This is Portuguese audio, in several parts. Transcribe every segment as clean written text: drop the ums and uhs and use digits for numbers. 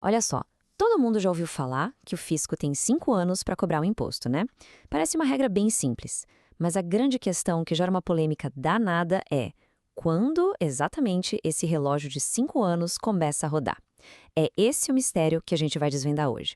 Olha só, todo mundo já ouviu falar que o fisco tem 5 anos para cobrar o imposto, né? Parece uma regra bem simples, mas a grande questão que gera uma polêmica danada é quando exatamente esse relógio de 5 anos começa a rodar. É esse o mistério que a gente vai desvendar hoje.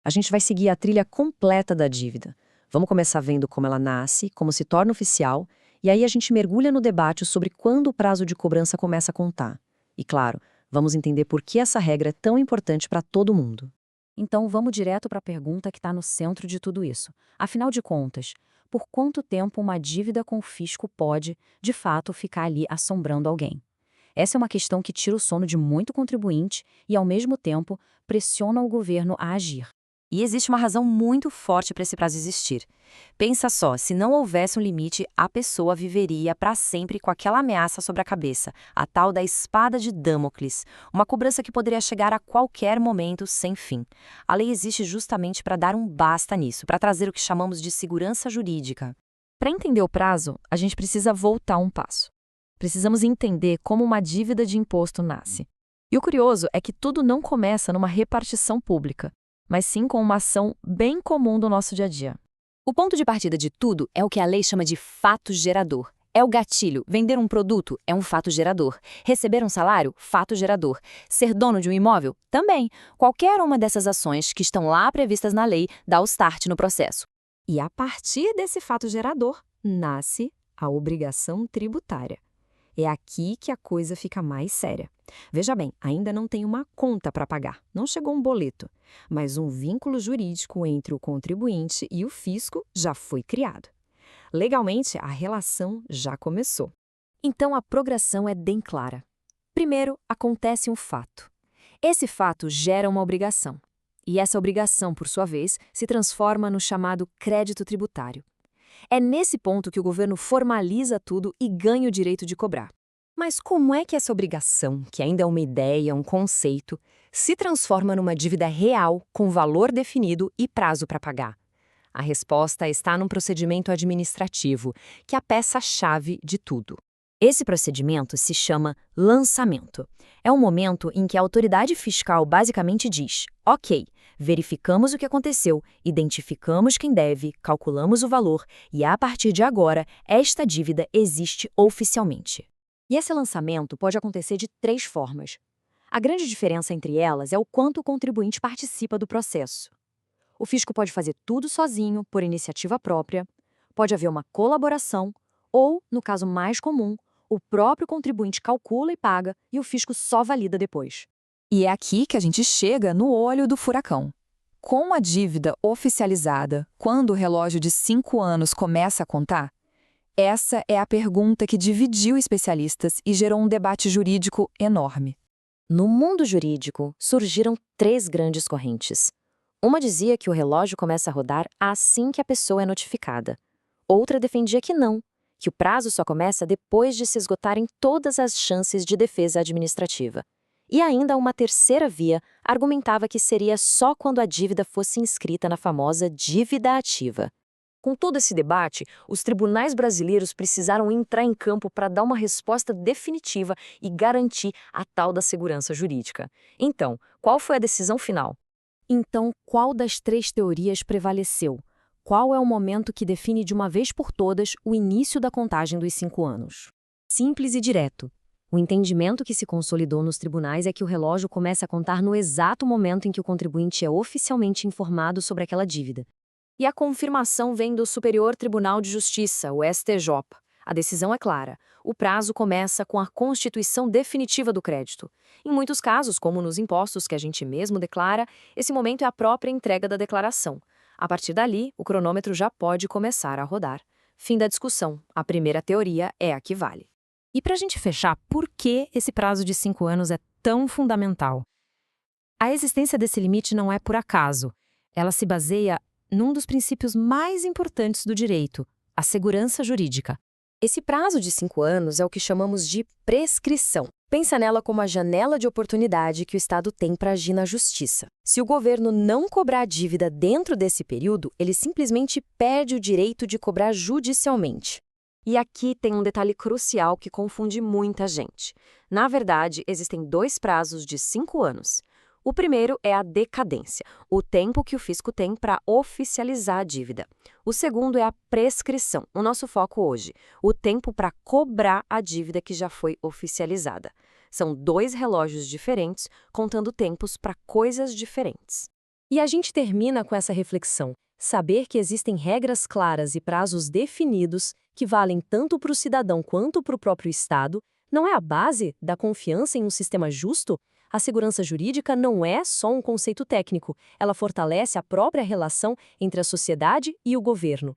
A gente vai seguir a trilha completa da dívida. Vamos começar vendo como ela nasce, como se torna oficial, e aí a gente mergulha no debate sobre quando o prazo de cobrança começa a contar. E claro, vamos entender por que essa regra é tão importante para todo mundo. Então vamos direto para a pergunta que está no centro de tudo isso. Afinal de contas, por quanto tempo uma dívida com o fisco pode, de fato, ficar ali assombrando alguém? Essa é uma questão que tira o sono de muito contribuinte e, ao mesmo tempo, pressiona o governo a agir. E existe uma razão muito forte para esse prazo existir. Pensa só, se não houvesse um limite, a pessoa viveria para sempre com aquela ameaça sobre a cabeça, a tal da espada de Damocles, uma cobrança que poderia chegar a qualquer momento sem fim. A lei existe justamente para dar um basta nisso, para trazer o que chamamos de segurança jurídica. Para entender o prazo, a gente precisa voltar um passo. Precisamos entender como uma dívida de imposto nasce. E o curioso é que tudo não começa numa repartição pública, mas sim com uma ação bem comum do nosso dia a dia. O ponto de partida de tudo é o que a lei chama de fato gerador. É o gatilho. Vender um produto é um fato gerador. Receber um salário, fato gerador. Ser dono de um imóvel, também. Qualquer uma dessas ações que estão lá previstas na lei dá o start no processo. E a partir desse fato gerador, nasce a obrigação tributária. É aqui que a coisa fica mais séria. Veja bem, ainda não tem uma conta para pagar, não chegou um boleto, mas um vínculo jurídico entre o contribuinte e o fisco já foi criado. Legalmente, a relação já começou. Então a progressão é bem clara. Primeiro, acontece um fato. Esse fato gera uma obrigação. E essa obrigação, por sua vez, se transforma no chamado crédito tributário. É nesse ponto que o governo formaliza tudo e ganha o direito de cobrar. Mas como é que essa obrigação, que ainda é uma ideia, um conceito, se transforma numa dívida real, com valor definido e prazo para pagar? A resposta está num procedimento administrativo, que é a peça-chave de tudo. Esse procedimento se chama lançamento. É um momento em que a autoridade fiscal basicamente diz: ok, verificamos o que aconteceu, identificamos quem deve, calculamos o valor e, a partir de agora, esta dívida existe oficialmente. E esse lançamento pode acontecer de 3 formas. A grande diferença entre elas é o quanto o contribuinte participa do processo. O fisco pode fazer tudo sozinho, por iniciativa própria, pode haver uma colaboração ou, no caso mais comum, o próprio contribuinte calcula e paga e o fisco só valida depois. E é aqui que a gente chega no olho do furacão. Com a dívida oficializada, quando o relógio de 5 anos começa a contar, essa é a pergunta que dividiu especialistas e gerou um debate jurídico enorme. No mundo jurídico, surgiram 3 grandes correntes. Uma dizia que o relógio começa a rodar assim que a pessoa é notificada. Outra defendia que não, que o prazo só começa depois de se esgotarem todas as chances de defesa administrativa. E ainda uma terceira via argumentava que seria só quando a dívida fosse inscrita na famosa dívida ativa. Com todo esse debate, os tribunais brasileiros precisaram entrar em campo para dar uma resposta definitiva e garantir a tal da segurança jurídica. Então, qual foi a decisão final? Então, qual das 3 teorias prevaleceu? Qual é o momento que define de uma vez por todas o início da contagem dos 5 anos? Simples e direto. O entendimento que se consolidou nos tribunais é que o relógio começa a contar no exato momento em que o contribuinte é oficialmente informado sobre aquela dívida. E a confirmação vem do Superior Tribunal de Justiça, o STJ. A decisão é clara. O prazo começa com a constituição definitiva do crédito. Em muitos casos, como nos impostos que a gente mesmo declara, esse momento é a própria entrega da declaração. A partir dali, o cronômetro já pode começar a rodar. Fim da discussão. A primeira teoria é a que vale. E para a gente fechar, por que esse prazo de 5 anos é tão fundamental? A existência desse limite não é por acaso. Ela se baseia num dos princípios mais importantes do direito, a segurança jurídica. Esse prazo de 5 anos é o que chamamos de prescrição. Pensa nela como a janela de oportunidade que o Estado tem para agir na justiça. Se o governo não cobrar a dívida dentro desse período, ele simplesmente perde o direito de cobrar judicialmente. E aqui tem um detalhe crucial que confunde muita gente. Na verdade, existem 2 prazos de 5 anos. O primeiro é a decadência, o tempo que o fisco tem para oficializar a dívida. O segundo é a prescrição, o nosso foco hoje, o tempo para cobrar a dívida que já foi oficializada. São 2 relógios diferentes, contando tempos para coisas diferentes. E a gente termina com essa reflexão. Saber que existem regras claras e prazos definidos que valem tanto para o cidadão quanto para o próprio Estado não é a base da confiança em um sistema justo? A segurança jurídica não é só um conceito técnico, ela fortalece a própria relação entre a sociedade e o governo.